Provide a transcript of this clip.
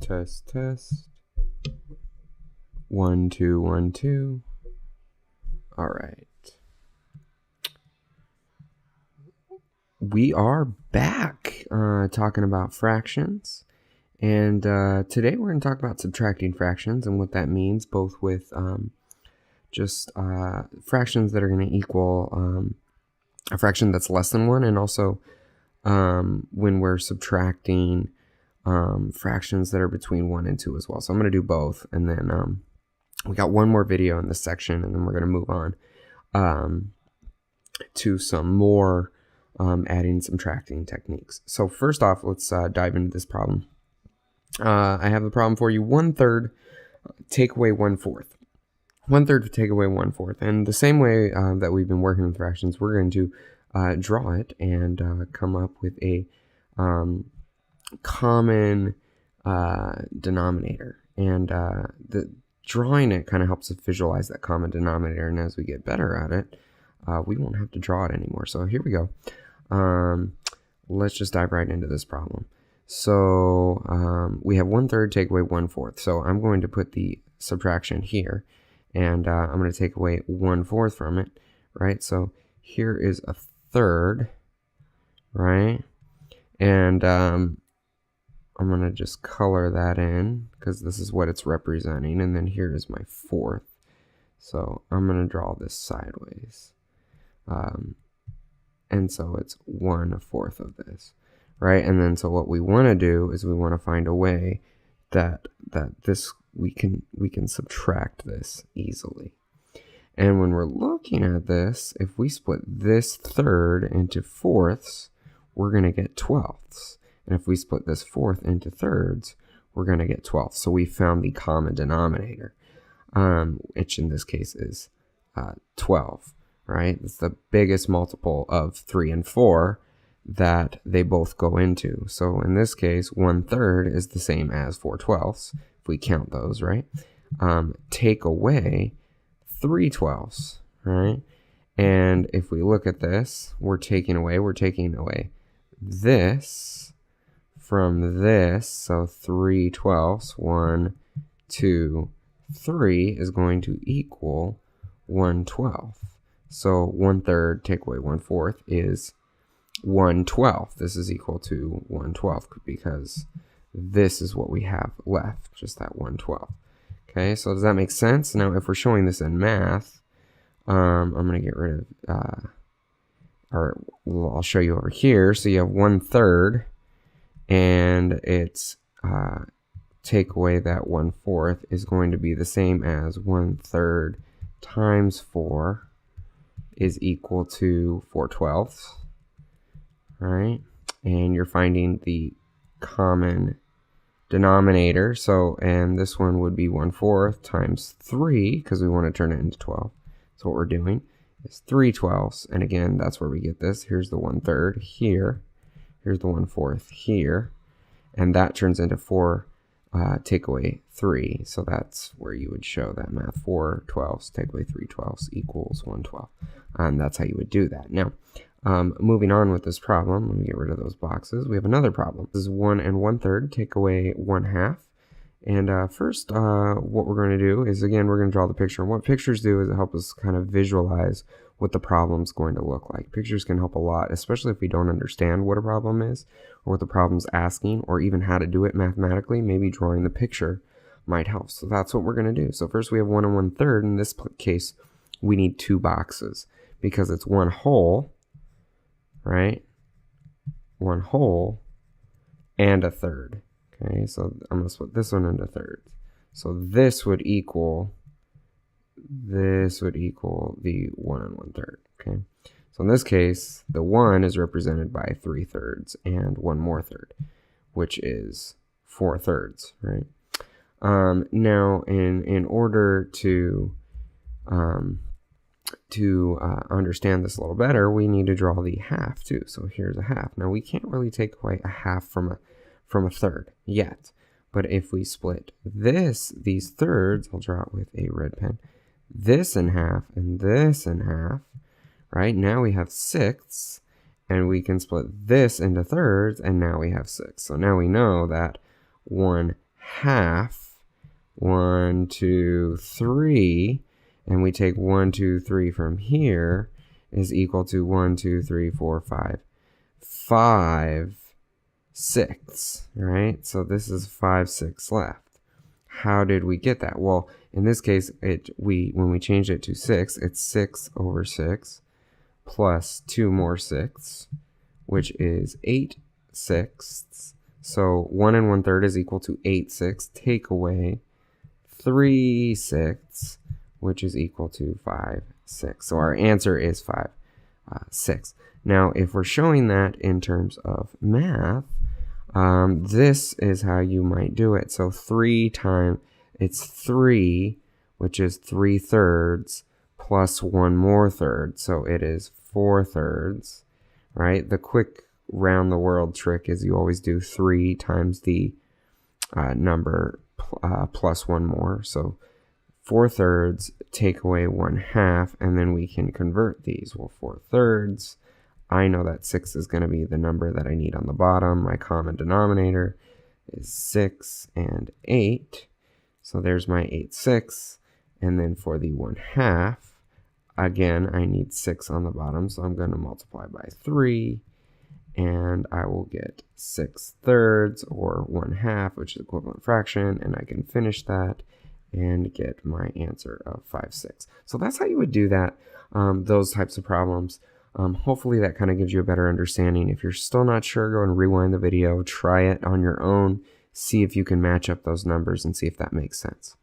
Test, test. 1, 2, 1, 2. All right. We are back talking about fractions. And today we're going to talk about subtracting fractions and what that means, both with just fractions that are going to equal a fraction that's less than 1, and also when we're subtracting fractions that are between 1 and 2 as well. So I'm going to do both, and then we got one more video in this section, and then we're going to move on to some more adding and subtracting techniques. So first off, let's dive into this problem. I have a problem for you. 1/3 take away 1/4. 1/3 take away 1/4. And the same way that we've been working with fractions, we're going to draw it and come up with a common denominator. And the drawing it kind of helps us visualize that common denominator. And as we get better at it, we won't have to draw it anymore. So here we go. Let's just dive right into this problem. So we have 1/3 take away 1/4. So I'm going to put the subtraction here, and I'm going to take away 1/4 from it, right? So here is a third, right? And I'm going to just color that in because this is what it's representing. And then here is my 4th. So I'm going to draw this sideways. And so it's 1/4 of this, right? And then so what we want to do is we want to find a way that this we can subtract this easily. And when we're looking at this, if we split this third into fourths, we're going to get 12ths. And if we split this 4th into thirds, we're going to get 12ths. So we found the common denominator, which in this case is 12, right? It's the biggest multiple of 3 and 4 that they both go into. So in this case, 1/3 is the same as 4/12, if we count those, right? Take away 3/12, right? And if we look at this, we're taking away this from this. So 3/12, 1, 2, 3 is going to equal 1/12. So 1/3 take away 1/4 is 1/12. This is equal to 1/12 because this is what we have left, just that 1/12. Okay, so does that make sense? Now, if we're showing this in math, I'm going to get rid of, I'll show you over here. So you have 1/3, and it's take away that 1/4 is going to be the same as 1/3 times 4 is equal to 4/12, right? And you're finding the common denominator. So, and this one would be 1/4 times 3, because we want to turn it into 12. So what we're doing is 3/12, and again, that's where we get this. Here's the 1/3 here. Here's the 1/4 here. And that turns into 4 take away 3. So that's where you would show that math. 4/12 take away 3/12 equals 1/12. And that's how you would do that. Now, moving on with this problem, let me get rid of those boxes. We have another problem. This is 1 and 1/3 take away 1/2. And first, what we're going to do is, again, we're going to draw the picture. And what pictures do is help us kind of visualize what the problem's going to look like. Pictures can help a lot, especially if we don't understand what a problem is, or what the problem's asking, or even how to do it mathematically. Maybe drawing the picture might help. So that's what we're going to do. So first we have 1 and 1/3. In this case, we need 2 boxes because it's 1 whole, right? 1 whole and a third. Okay, so I'm going to split this one into thirds. So this would equal the 1 and 1/3. Okay, so in this case, the 1 is represented by 3/3 and 1 more third, which is 4/3, right? Now, in order to understand this a little better, we need to draw the half too. So here's a half. Now we can't really take away a half from a third yet, but if we split these thirds, I'll draw it with a red pen, this in half and this in half, right? Now we have 6ths, and we can split this into thirds, and now we have 6. So now we know that 1 half 1, 2, 3, and we take 1, 2, 3 from here, is equal to 1, 2, 3, 4, 5, 5/6, right? So this is 5/6 left. How did we get that? Well, in this case, when we change it to 6, it's 6/6 plus 2 more 6, which is 8/6. So 1 1/3 is equal to 8/6. Take away 3/6, which is equal to 5/6. So our answer is 5/6. Now, if we're showing that in terms of math, this is how you might do it. So 3 times, it's 3, which is 3/3, plus 1 more third. So it is 4/3, right? The quick round the world trick is you always do 3 times the number plus 1 more. So 4/3, take away 1/2, and then we can convert these. Well, 4/3, I know that 6 is going to be the number that I need on the bottom. My common denominator is 6 and 8. So there's my 8/6. And then for the 1/2, again, I need 6 on the bottom. So I'm going to multiply by 3. And I will get 6/3 or 1/2, which is equivalent fraction. And I can finish that and get my answer of 5/6. So that's how you would do that, those types of problems. Hopefully that kind of gives you a better understanding. If you're still not sure, go and rewind the video, try it on your own, see if you can match up those numbers and see if that makes sense.